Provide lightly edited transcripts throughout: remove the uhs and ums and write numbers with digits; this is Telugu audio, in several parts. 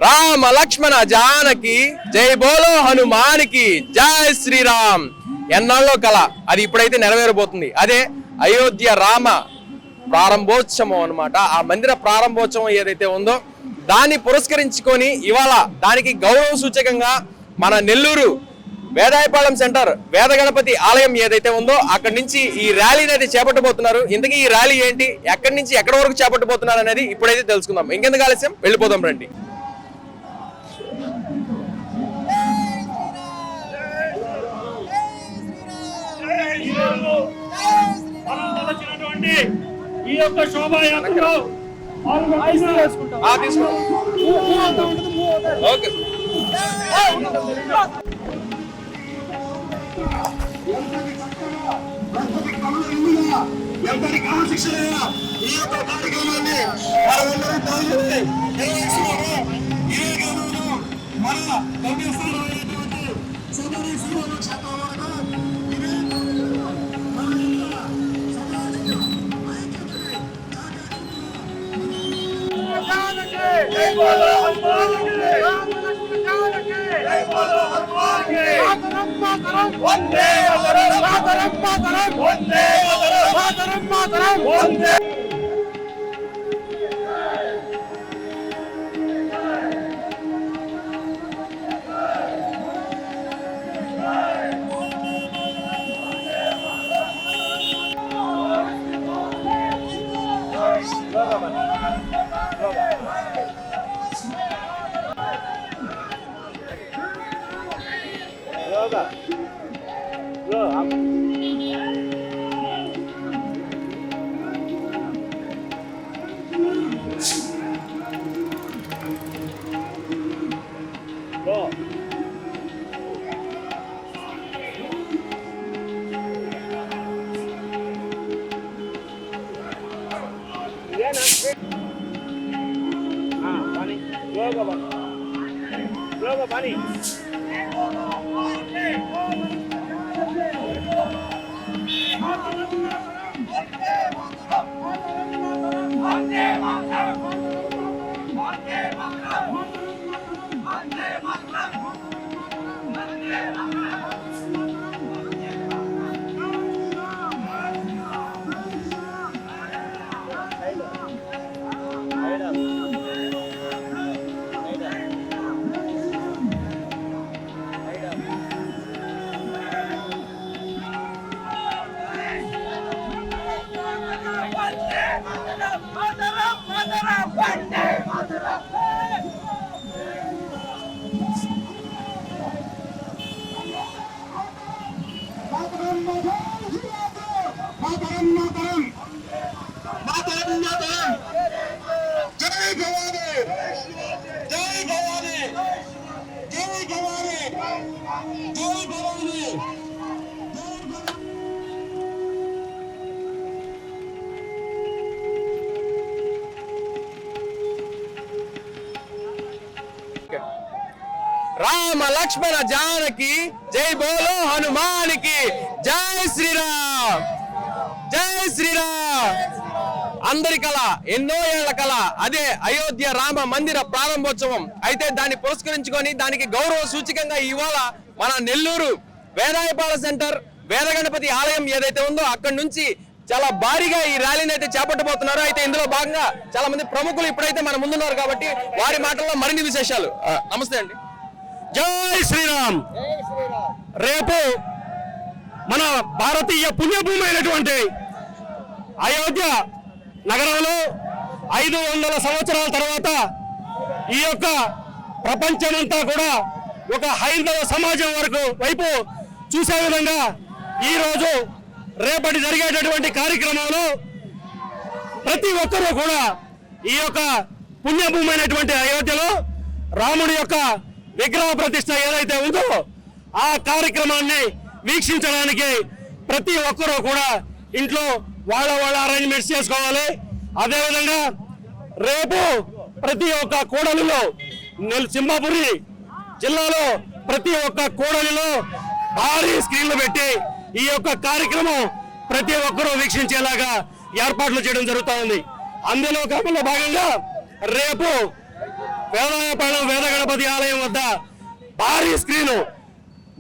రామ లక్ష్మణ జానకి జై బోలో హనుమానికి జై శ్రీరామ్. ఎన్నాళ్ళో కళ అది ఇప్పుడైతే నెరవేరబోతుంది. అదే అయోధ్య రామ ప్రారంభోత్సవం అన్నమాట. ఆ మందిర ప్రారంభోత్సవం ఏదైతే ఉందో దాన్ని పురస్కరించుకొని ఇవాళ దానికి గౌరవ సూచకంగా మన నెల్లూరు వేదాయపాళెం సెంటర్ వేద గణపతి ఆలయం ఏదైతే ఉందో అక్కడి నుంచి ఈ ర్యాలీని అయితే చేపట్టబోతున్నారు. ఇంతకీ ఈ ర్యాలీ ఏంటి, ఎక్కడి నుంచి ఎక్కడి వరకు చేపట్టబోతున్నారు అనేది ఇప్పుడైతే తెలుసుకుందాం. ఇంకెందుకు ఆలస్యం, వెళ్ళిపోదాం రండి. ఈ యొక్క శోభాయాత్రలో ఎంతటి క్రమశిక్షణ ఈ యొక్క కార్యక్రమాన్ని మనమందరం పాల్గొని మన గమ్యస్థానమైనటువంటి సోదరి శ్రీరామ క్షేత్రం వరకు రామ లక్ష్మణ జానకి జై బోలో హనుమానికి జై శ్రీరామ్. జై శ్రీరామ్. అందరి కళ, ఎన్నో ఏళ్ల కళ అదే అయోధ్య రామ మందిర ప్రారంభోత్సవం. అయితే దాన్ని పురస్కరించుకొని దానికి గౌరవ సూచకంగా ఇవాళ మన నెల్లూరు వేదాయపాళ సెంటర్ వేద గణపతి ఆలయం ఏదైతే ఉందో అక్కడి నుంచి చాలా భారీగా ఈ ర్యాలీని అయితే చేపట్టబోతున్నారు. అయితే ఇందులో భాగంగా చాలా మంది ప్రముఖులు ఇప్పుడైతే మన ముందున్నారు కాబట్టి వారి మాటల్లో మరిన్ని విశేషాలు. నమస్తే అండి. జై శ్రీరామ్. రేపు మన భారతీయ పుణ్యభూమి అయినటువంటి అయోధ్య నగరంలో 500 సంవత్సరాల తర్వాత ఈ యొక్క ప్రపంచమంతా కూడా ఒక హైందవ సమాజం వైపు చూసే విధంగా ఈరోజు రేపటి జరిగేటటువంటి కార్యక్రమంలో ప్రతి ఒక్కరూ కూడా ఈ యొక్క పుణ్యభూమి అయినటువంటి అయోధ్యలో రాముడి యొక్క విగ్రహ ప్రతిష్ట ఏదైతే ఉందో ఆ కార్యక్రమాన్ని వీక్షించడానికి ప్రతి ఒక్కరూ కూడా ఇంట్లో వాళ్ళ అరేంజ్మెంట్స్ చేసుకోవాలి. అదేవిధంగా రేపు ప్రతి ఒక్క కూడలిలో సింహాపురి జిల్లాలో ప్రతి ఒక్క కూడలిలో భారీ స్క్రీన్లు పెట్టి ఈ యొక్క కార్యక్రమం ప్రతి ఒక్కరూ వీక్షించేలాగా ఏర్పాట్లు చేయడం జరుగుతూ ఉంది. అందులో క్రమంలో భాగంగా రేపు వేదాయపాలెం వేద గణపతి ఆలయం వద్ద భారీ స్క్రీను,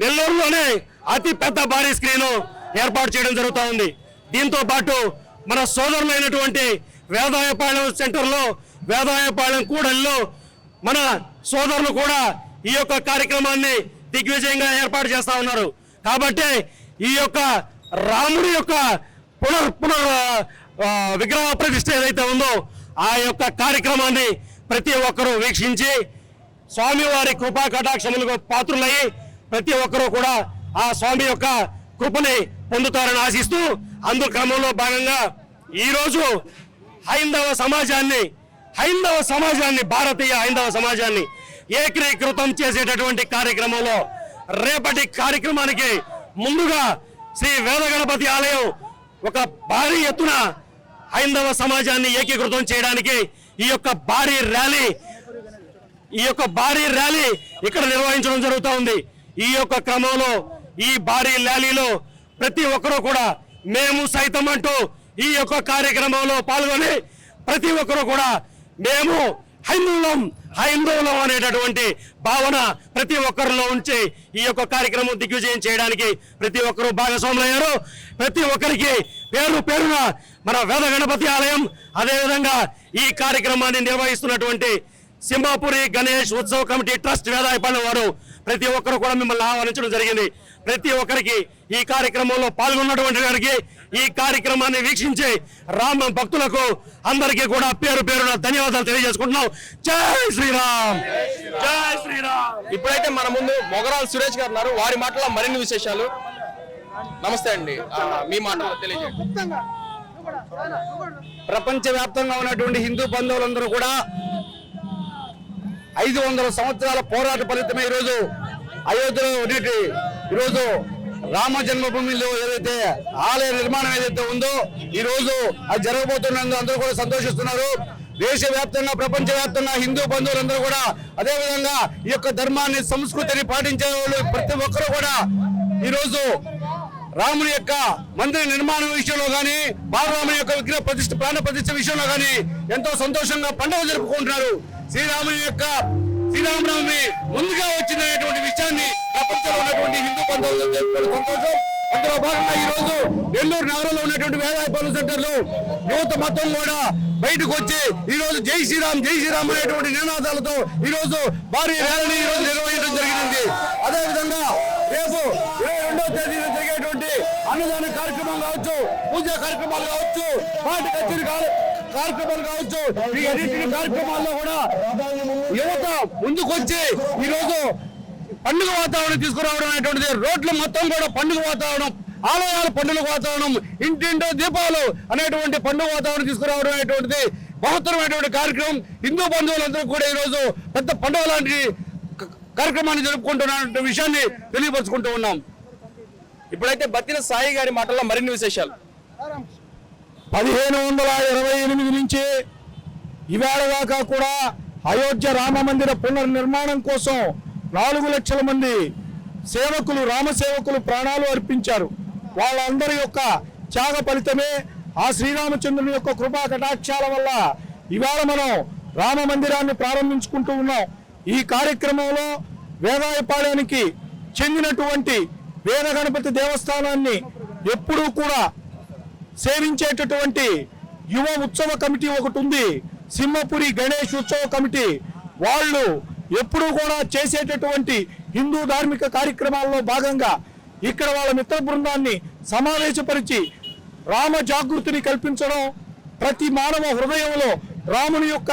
నెల్లూరులోనే అతి పెద్ద భారీ స్క్రీను ఏర్పాటు చేయడం జరుగుతూ ఉంది. దీంతో పాటు మన సోదరులైనటువంటి వేదాయపాలెం సెంటర్లో, వేదాయపాలెం కూడలిలో మన సోదరులు కూడా ఈ యొక్క కార్యక్రమాన్ని దిగ్విజయంగా ఏర్పాటు చేస్తా ఉన్నారు. కాబట్టి ఈ యొక్క రాముడి యొక్క పునర్ విగ్రహ ప్రతిష్ఠ ఏదైతే ఉందో ఆ యొక్క కార్యక్రమాన్ని ప్రతి ఒక్కరూ వీక్షించి స్వామివారి కృపా కటాక్షములకు పాత్రులయ్యి ప్రతి ఒక్కరూ కూడా ఆ స్వామి యొక్క కృపని పొందుతారని ఆశిస్తూ అందు క్రమంలో భాగంగా ఈరోజు హైందవ సమాజాన్ని భారతీయ హైందవ సమాజాన్ని ఏకీకృతం చేసేటటువంటి కార్యక్రమంలో రేపటి కార్యక్రమానికి ముందుగా శ్రీ వేద గణపతి ఆలయం ఒక భారీ ఎత్తున హైందవ సమాజాన్ని ఏకీకృతం చేయడానికి ఈ యొక్క భారీ ర్యాలీ ఇక్కడ నిర్వహించడం జరుగుతూ ఉంది. ఈ యొక్క క్రమంలో ఈ భారీ ర్యాలీలో ప్రతి ఒక్కరూ కూడా మేము సైతం అంటూ ఈ యొక్క కార్యక్రమంలో పాల్గొని ప్రతి ఒక్కరూ కూడా మేము హైందవులం అనేటటువంటి భావన ప్రతి ఒక్కరిలో ఉంచి ఈ యొక్క కార్యక్రమం దిగ్విజయం చేయడానికి ప్రతి ఒక్కరూ భాగస్వాములయ్యారు. ప్రతి ఒక్కరికి పేరున మన వేద గణపతి ఆలయం, అదేవిధంగా ఈ కార్యక్రమాన్ని నిర్వహిస్తున్నటువంటి సింహాపురి గణేష్ ఉత్సవ కమిటీ ట్రస్ట్ వేదాయపాలెం వారు ప్రతి ఒక్కరు కూడా మిమ్మల్ని ఆహ్వానించడం జరిగింది. ప్రతి ఒక్కరికి ఈ కార్యక్రమంలో పాల్గొన్నటువంటి వారికి, ఈ కార్యక్రమాన్ని వీక్షించే రామ భక్తులకు అందరికీ కూడా పేరున ధన్యవాదాలు తెలియజేసుకుంటున్నాం. జై శ్రీరామ్, జై శ్రీరామ్. ఇప్పుడైతే మన ముందు మొగరాల సురేష్ గారు ఉన్నారు. వారి మాటలో మరిన్ని విశేషాలు. నమస్తే అండి, మీ మాటలో తెలియజేయండి. ప్రపంచవ్యాప్తంగా ఉన్నటువంటి హిందూ బంధువులందరూ కూడా 500 సంవత్సరాల పోరాట ఫలితమే ఈరోజు అయోధ్యలో ఉన్నటువంటి ఈరోజు రామ జన్మభూమిలో ఏదైతే ఆలయ నిర్మాణం ఏదైతే ఉందో ఈ రోజు అది జరగబోతున్నందుకు అందరూ కూడా సంతోషిస్తున్నారు. దేశవ్యాప్తంగా ప్రపంచవ్యాప్తంగా హిందూ బంధువులందరూ కూడా అదేవిధంగా ఈ యొక్క ధర్మాన్ని సంస్కృతిని పాటించే వాళ్ళు ప్రతి ఒక్కరూ కూడా ఈరోజు రాముని యొక్క మందిర నిర్మాణం విషయంలో కానీ, బాలరాముని యొక్క విగ్రహ ప్రతిష్ఠ ప్రాణ ప్రతిష్ఠ విషయంలో కానీ ఎంతో సంతోషంగా పండుగ జరుపుకుంటున్నారు. శ్రీరామనవమి ముందుగా వచ్చినటువంటి విషయాన్ని ప్రపంచంలో ఉన్నటువంటి హిందూ బంధువులు జరుపుకోవడం సంతోషం. అందులో భాగంగా ఈ రోజు నెల్లూరు నగరంలో ఉన్నటువంటి వేదాయపాలెం సెంటర్లో యువత మొత్తం కూడా బయటకు వచ్చి ఈ రోజు జై శ్రీరామ్ అనేటువంటి నినాదాలతో ఈ రోజు భారీ ర్యాలీని ఈ రోజు నిర్వహించడం జరిగింది. అదేవిధంగా రేపు 22వ తేదీన జరిగేటువంటి అన్నదాన కార్యక్రమం కావచ్చు, పూజా కార్యక్రమాలు కావచ్చు, పాటి కచేరీ కార్యక్రమాలు కావచ్చు, ఈ అన్నింటి కార్యక్రమాల్లో కూడా యువత ముందుకొచ్చి ఈ రోజు పండుగ వాతావరణం తీసుకురావడం అనేటువంటిది, రోడ్లు మొత్తం కూడా పండుగ వాతావరణం, ఆలయాల పండుగ వాతావరణం, ఇంటింటో దీపాలు అనేటువంటి పండుగ వాతావరణం తీసుకురావడం అనేటువంటిది మహత్తరమైనటువంటి కార్యక్రమం. హిందూ బంధువులందరూ కూడా ఈ రోజు పెద్ద పండుగ లాంటి కార్యక్రమాన్ని జరుపుకుంటున్న విషయాన్ని తెలియపరుచుకుంటూ ఉన్నాం. ఇప్పుడైతే బత్తిన సాయి గారి మాటల్లో మరిన్ని విశేషాలు. 1528 నుంచి ఇవాళ దాకా కూడా అయోధ్య రామ మందిర పునర్నిర్మాణం కోసం 4 లక్షల మంది సేవకులు, రామ సేవకులు ప్రాణాలు అర్పించారు. వాళ్ళందరి యొక్క త్యాగ ఫలితమే ఆ శ్రీరామచంద్రుని యొక్క కృపా కటాక్షాల వల్ల ఇవాళ మనం రామ మందిరాన్ని ప్రారంభించుకుంటూ ఉన్నాం. ఈ కార్యక్రమంలో వేదాయపాలెనికి చెందినటువంటి వేద గణపతి దేవస్థానాన్ని ఎప్పుడూ కూడా సేవించేటటువంటి యువ ఉత్సవ కమిటీ ఒకటి ఉంది, సింహపురి గణేష్ ఉత్సవ కమిటీ. వాళ్ళు ఎప్పుడూ కూడా చేసేటటువంటి హిందూ ధార్మిక కార్యక్రమాల్లో భాగంగా ఇక్కడ వాళ్ళ మిత్ర బృందాన్ని సమావేశపరిచి రామ జాగృతిని కల్పించడం, ప్రతి మానవ హృదయంలో రాముని యొక్క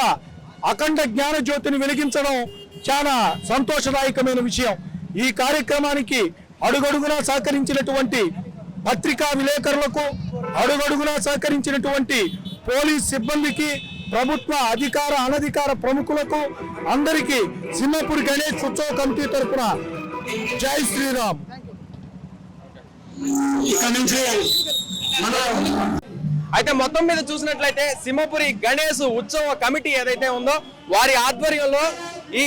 అఖండ జ్ఞాన జ్యోతిని వెలిగించడం చాలా సంతోషదాయకమైన విషయం. ఈ కార్యక్రమానికి అడుగడుగునా సహకరించినటువంటి పత్రికా విలేకరులకు, అడుగడుగునా సహకరించినటువంటి పోలీస్ సిబ్బందికి, ప్రభుత్వ అధికార అనధికార ప్రముఖులకు అందరికీ సింహపురి గణేష్ ఉత్సవ కమిటీ తరఫున జై శ్రీరామ్. ఇక్కడ నుంచి అయితే మొత్తం మీద చూసినట్లయితే సింహపురి గణేష్ ఉత్సవ కమిటీ ఏదైతే ఉందో వారి ఆధ్వర్యంలో ఈ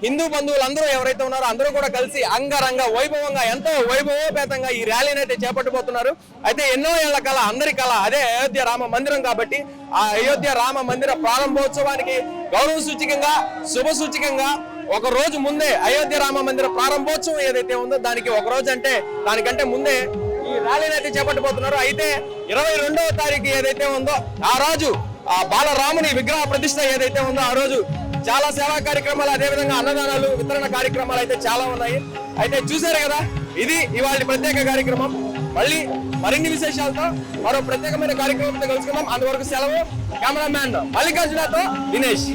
హిందూ బంధువులందరూ ఎవరైతే ఉన్నారో అందరూ కూడా కలిసి అంగరంగ వైభవంగా, ఎంతో వైభవోపేతంగా ఈ ర్యాలీని అయితే చేపట్టబోతున్నారు. అయితే ఎన్నో ఏళ్ల కళ, అందరి కళ అదే అయోధ్య రామ మందిరం కాబట్టి ఆ అయోధ్య రామ మందిర ప్రారంభోత్సవానికి గౌరవ సూచకంగా శుభ సూచకంగా ఒక రోజు ముందే అయోధ్య రామ మందిర ప్రారంభోత్సవం ఏదైతే ఉందో దానికి ఒక రోజు అంటే దానికంటే ముందే ఈ ర్యాలీని అయితే చేపట్టబోతున్నారు. అయితే 22వ తారీఖు ఏదైతే ఉందో ఆ రోజు ఆ బాలరాముని విగ్రహ ప్రతిష్ట ఏదైతే ఉందో ఆ రోజు చాలా సేవా కార్యక్రమాలు, అదేవిధంగా అన్నదానాలు, వితరణ కార్యక్రమాలు అయితే చాలా ఉన్నాయి. అయితే చూసారు కదా, ఇది ఇవాళ ప్రత్యేక కార్యక్రమం. మళ్ళీ మరిన్ని విశేషాలతో మరో ప్రత్యేకమైన కార్యక్రమంతో కలుసుకుందాం. అంతవరకు సెలవు. కెమెరామ్యాన్ మల్లికార్జునతో దినేష్.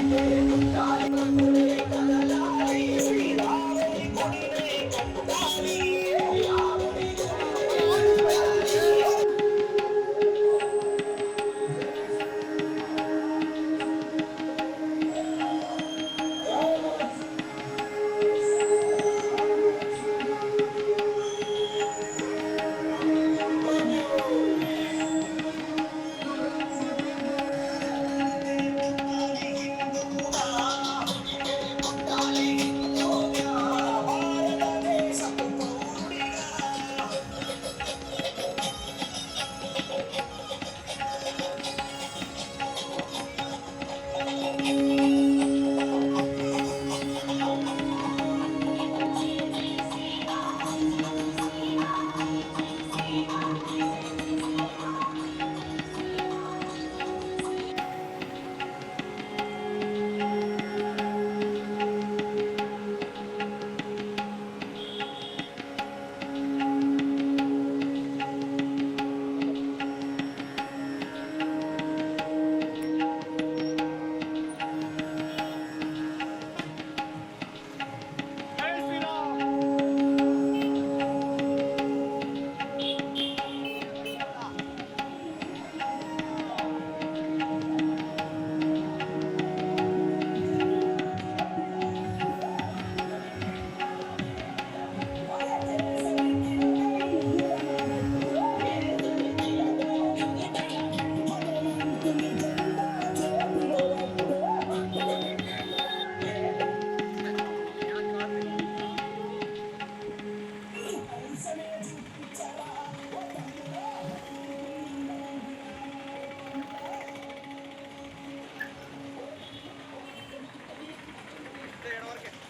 Este,